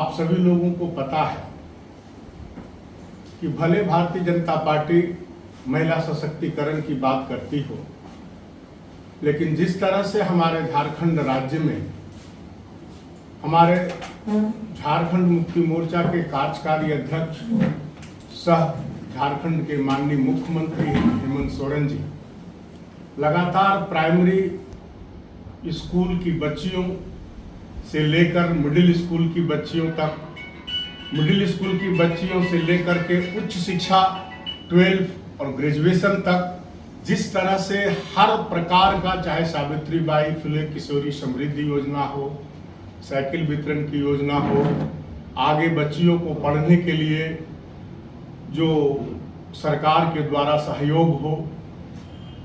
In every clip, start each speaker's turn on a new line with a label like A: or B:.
A: आप सभी लोगों को पता है कि भले भारतीय जनता पार्टी महिला सशक्तिकरण की बात करती हो, लेकिन जिस तरह से हमारे झारखंड राज्य में हमारे झारखंड मुक्ति मोर्चा के कार्यकारी अध्यक्ष सह झारखंड के माननीय मुख्यमंत्री हेमंत सोरेन जी लगातार प्राइमरी स्कूल की बच्चियों से लेकर मिडिल स्कूल की बच्चियों तक, मिडिल स्कूल की बच्चियों से लेकर के उच्च शिक्षा 12 और ग्रेजुएशन तक जिस तरह से हर प्रकार का, चाहे सावित्रीबाई फुले किशोरी समृद्धि योजना हो, साइकिल वितरण की योजना हो, आगे बच्चियों को पढ़ने के लिए जो सरकार के द्वारा सहयोग हो,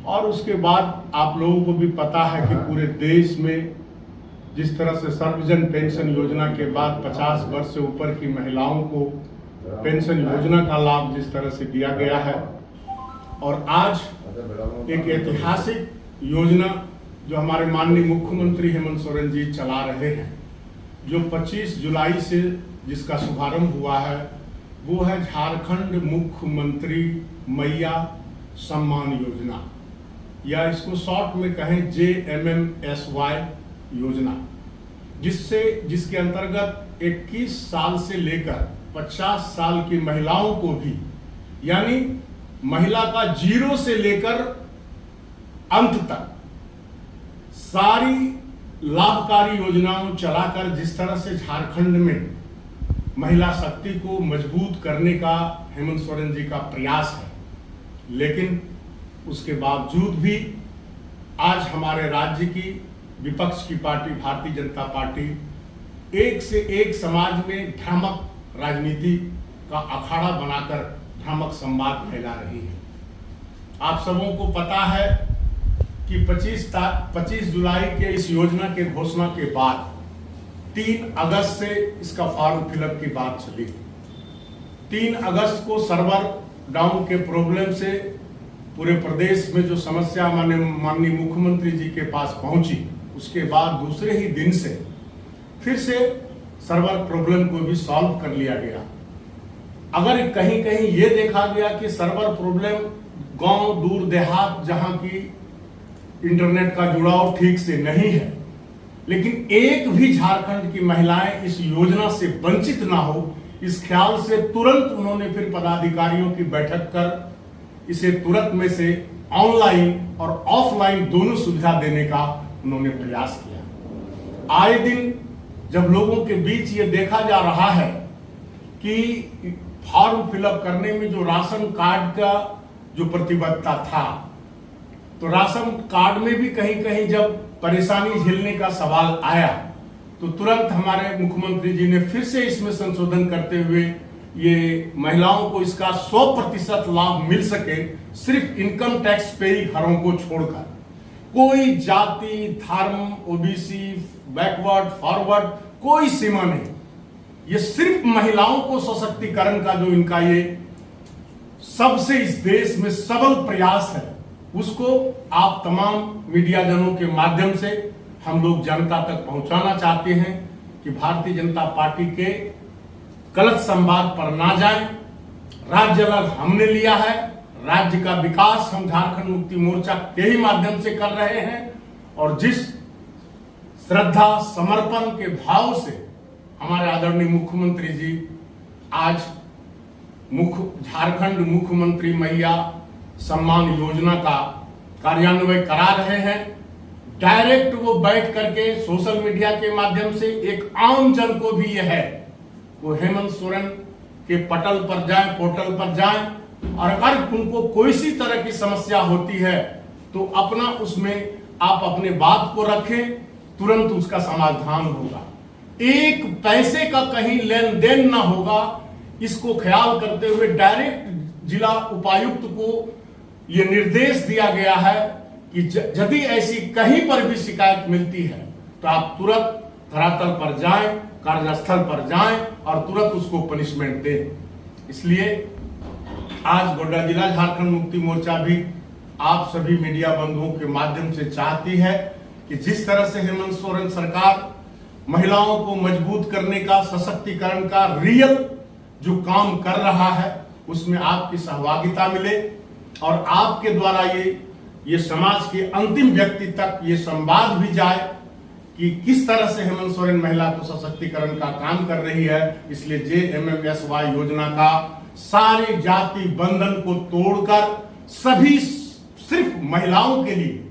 A: और उसके बाद आप लोगों को भी पता है कि पूरे देश में जिस तरह से सर्वजन पेंशन योजना के बाद 50 वर्ष से ऊपर की महिलाओं को पेंशन योजना का लाभ जिस तरह से दिया गया है, और आज एक ऐतिहासिक योजना जो हमारे माननीय मुख्यमंत्री हेमंत सोरेन जी चला रहे हैं, जो 25 जुलाई से जिसका शुभारंभ हुआ है, वो है झारखंड मुख्यमंत्री मैया सम्मान योजना, या इसको शॉर्ट में कहें JMMSY योजना, जिसके अंतर्गत 21 साल से लेकर 50 साल की महिलाओं को भी, यानी महिला का 0 से लेकर अंत तक सारी लाभकारी योजनाओं चलाकर जिस तरह से झारखंड में महिला शक्ति को मजबूत करने का हेमंत सोरेन जी का प्रयास है, लेकिन उसके बावजूद भी आज हमारे राज्य की विपक्ष की पार्टी भारतीय जनता पार्टी एक से एक समाज में भ्रामक राजनीति का अखाड़ा बनाकर भ्रामक संवाद फैला रही है। आप सबों को पता है कि 25 जुलाई के इस योजना के घोषणा के बाद 3 अगस्त से इसका फॉर्म फिलअप की बात चली। 3 अगस्त को सर्वर डाउन के प्रॉब्लम से पूरे प्रदेश में जो समस्या माननीय मुख्यमंत्री जी के पास पहुंची, उसके बाद दूसरे ही दिन से फिर से सर्वर प्रॉब्लम को भी सॉल्व कर लिया गया। अगर कहीं कहीं ये देखा गया कि सर्वर प्रॉब्लम गांव दूर देहात जहां की इंटरनेट का जुड़ाव ठीक से नहीं है, लेकिन एक भी झारखंड की महिलाएं इस योजना से वंचित ना हो, इस ख्याल से तुरंत उन्होंने फिर पदाधिकारियों की बैठक कर इसे तुरंत में से ऑनलाइन और ऑफलाइन दोनों सुविधा देने का उन्होंने प्रयास किया। आए दिन जब लोगों के बीच ये देखा जा रहा है कि फॉर्म फिलअप करने में जो राशन कार्ड का जो प्रतिबद्धता था, तो राशन कार्ड में भी कहीं कहीं जब परेशानी झेलने का सवाल आया, तो तुरंत हमारे मुख्यमंत्री जी ने फिर से इसमें संशोधन करते हुए ये महिलाओं को इसका 100% लाभ मिल सके, सिर्फ इनकम टैक्स पेई घरों को छोड़कर, कोई जाति, धर्म, ओबीसी, बैकवर्ड, फॉरवर्ड, कोई सीमा नहीं। ये सिर्फ महिलाओं को सशक्तिकरण का जो इनका ये सबसे इस देश में सबल प्रयास है, उसको आप तमाम मीडिया जनों के माध्यम से हम लोग जनता तक पहुंचाना चाहते हैं कि भारतीय जनता पार्टी के गलत संवाद पर ना जाए। राज्य अलग हमने लिया है, राज्य का विकास हम झारखंड मुक्ति मोर्चा के ही माध्यम से कर रहे हैं, और जिस श्रद्धा समर्पण के भाव से हमारे आदरणीय मुख्यमंत्री जी आज झारखंड मुख्यमंत्री मैया सम्मान योजना का कार्यान्वयन करा रहे हैं, डायरेक्ट वो बैठ करके सोशल मीडिया के माध्यम से एक आम जन को भी यह है वो हेमंत सोरेन के पटल पर जाएं, पोर्टल पर जाएं, और अगर उनको कोई सी तरह की समस्या होती है तो अपना उसमें आप अपने बात को रखें, तुरंत उसका समाधान होगा। एक पैसे का कहीं लेन देन ना होगा, इसको ख्याल करते हुए डायरेक्ट जिला उपायुक्त को यह निर्देश दिया गया है कि यदि ऐसी कहीं पर भी शिकायत मिलती है तो आप तुरंत धरातल पर जाएं, कार्यस्थल पर जाएं और तुरंत उसको पनिशमेंट दें। इसलिए आज गोड्डा जिला झारखंड मुक्ति मोर्चा भी आप सभी मीडिया बंधुओं के माध्यम से चाहती है कि जिस तरह से हेमंत सोरेन सरकार महिलाओं को मजबूत करने का, सशक्तिकरण का रियल जो काम कर रहा है उसमें आपकी सहभागिता मिले और आपके द्वारा ये समाज के अंतिम व्यक्ति तक ये संवाद भी जाए कि किस तरह से हेमंत सोरेन महिला को सशक्तिकरण का काम कर रही है। इसलिए JMMSY योजना का सारी जाति बंधन को तोड़कर सभी सिर्फ महिलाओं के लिए,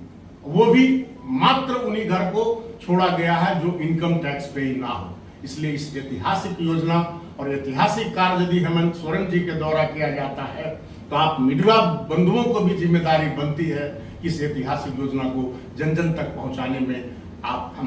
A: वो भी मात्र उन्हीं घर को छोड़ा गया है जो इनकम टैक्स पे ना हो। इसलिए इस ऐतिहासिक योजना और ऐतिहासिक कार्य यदि हेमंत सोरेन जी के द्वारा किया जाता है तो आप मीडिया बंधुओं को भी जिम्मेदारी बनती है कि इस ऐतिहासिक योजना को जन जन तक पहुंचाने में आप हमारे